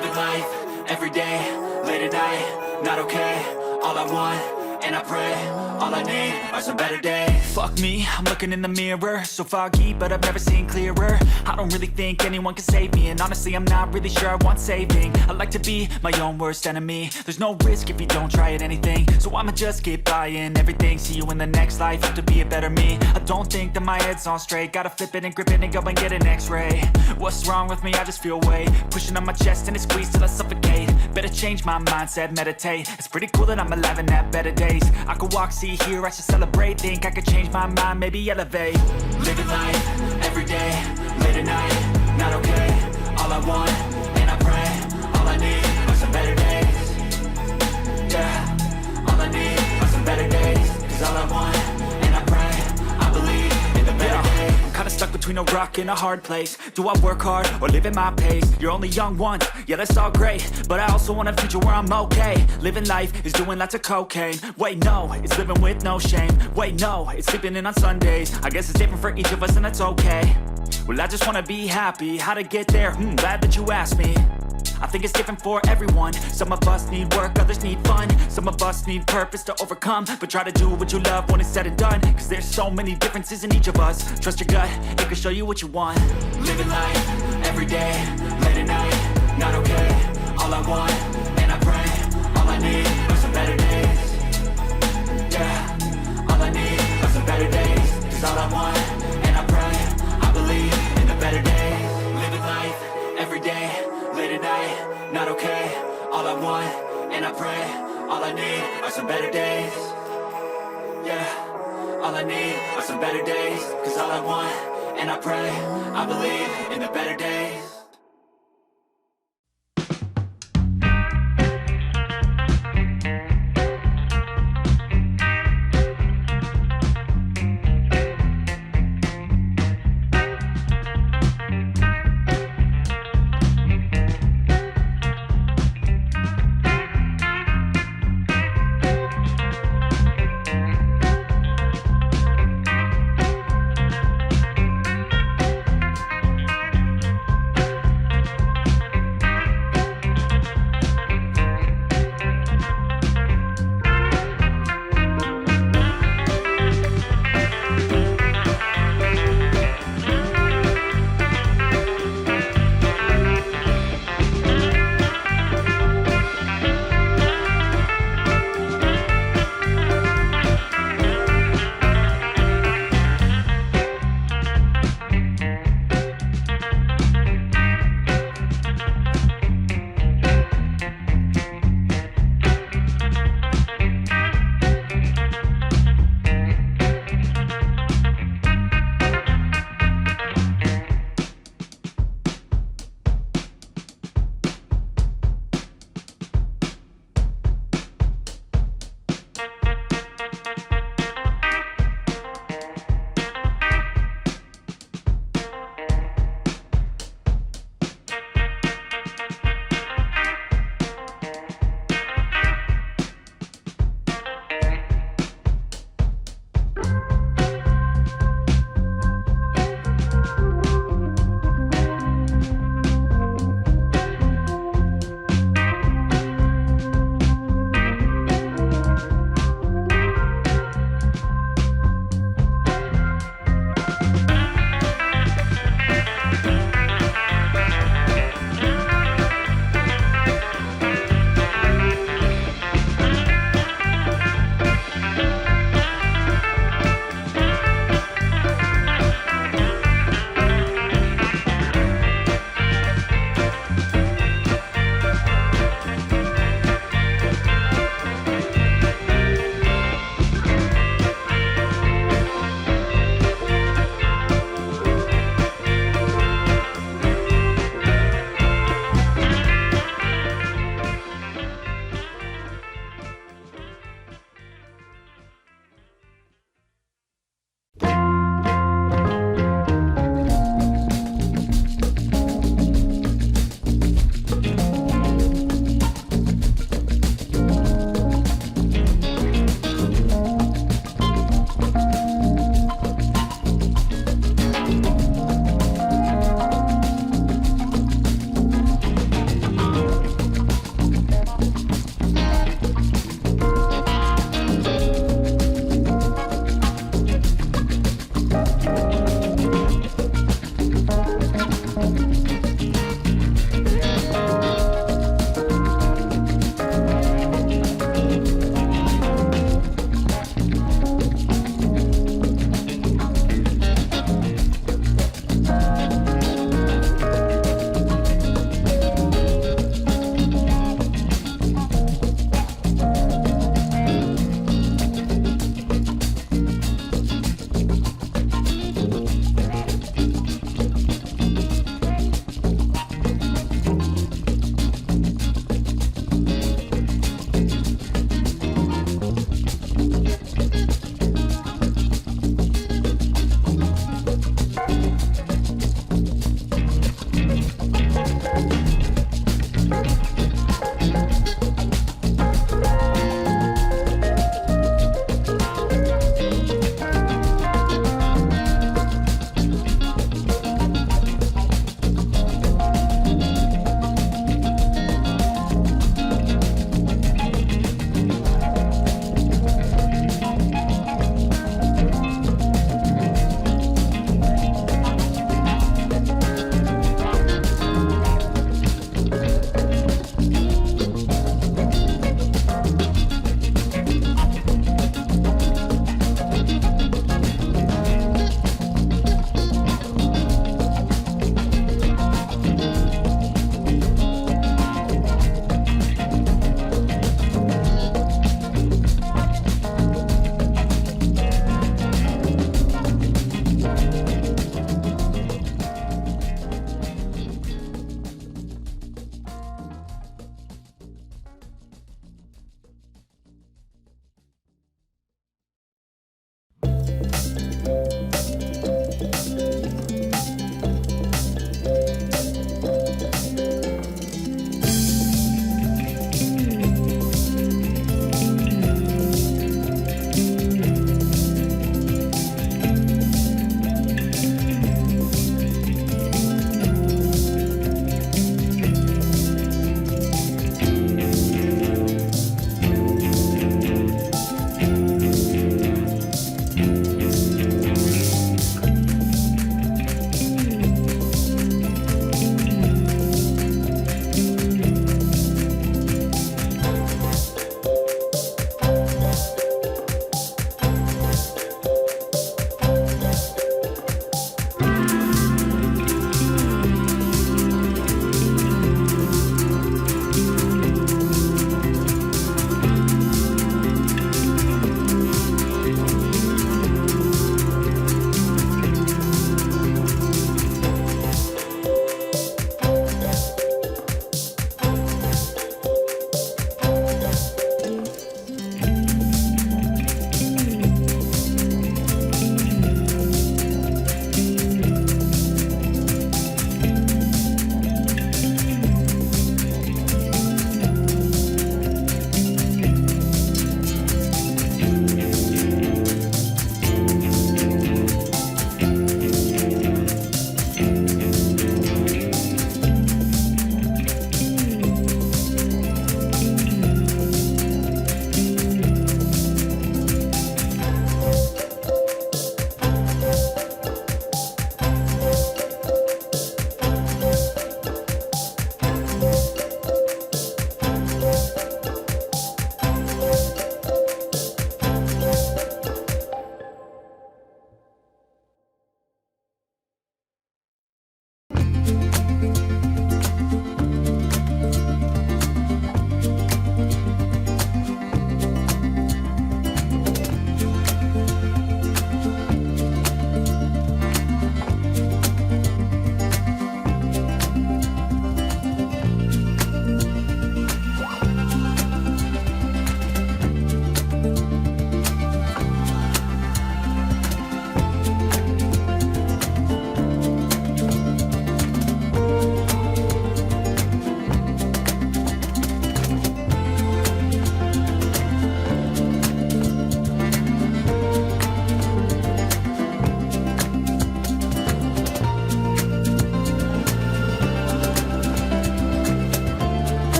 Living life, everyday, late at night, not okay. All I want, and I pray, all I need are some better days. Fuck me, I'm looking in the mirror, so foggy, but I've never seen clearer. I don't really think anyone can save me, and honestly I'm not really sure I want saving. I like to be my own worst enemy. There's no risk if you don't try at anything, so I'ma just keep buying everything. See you in the next life, have to be a better me. I don't think that my head's on straight, gotta flip it and grip it and go and get an x-ray. What's wrong with me? I just feel weight pushing on my chest and it squeezes till I suffocate. Better change my mindset, meditate. It's pretty cool that I'm alive and have better days. I could walk, see, hear, I should celebrate. Think I could change my mind, maybe elevate. Living life, everyday, late at night, not okay. All I want, and I pray, all I need are some better days. Yeah, all I need are some better days. Cause all I want, and I pray, I believe in the better days. I'm kinda stuck between a rock and a hard place. Do I work hard or live at my pace? You're only young once, yeah that's all great, but I also want a future where I'm okay. Living life is doing lots of cocaine. Wait no, it's living with no shame. Wait no, it's sleeping in on Sundays. I guess it's different for each of us and that's okay. Well I just wanna be happy, how to get there? Glad that you asked me. I think it's different for everyone. Some of us need work, others need fun. Some of us need purpose to overcome. But try to do what you love when it's said and done. Cause there's so many differences in each of us. Trust your gut, it can show you what you want. Living life, everyday, late at night, not okay. All I want, and I pray, all I need are some better days. Yeah, all I need are some better days. Cause all I want, and I pray, I believe in the better days. Living life, everyday, late at night, not okay. All I want, and I pray, all I need are some better days. Yeah, all I need are some better days. Cause all I want, and I pray, I believe in the better days.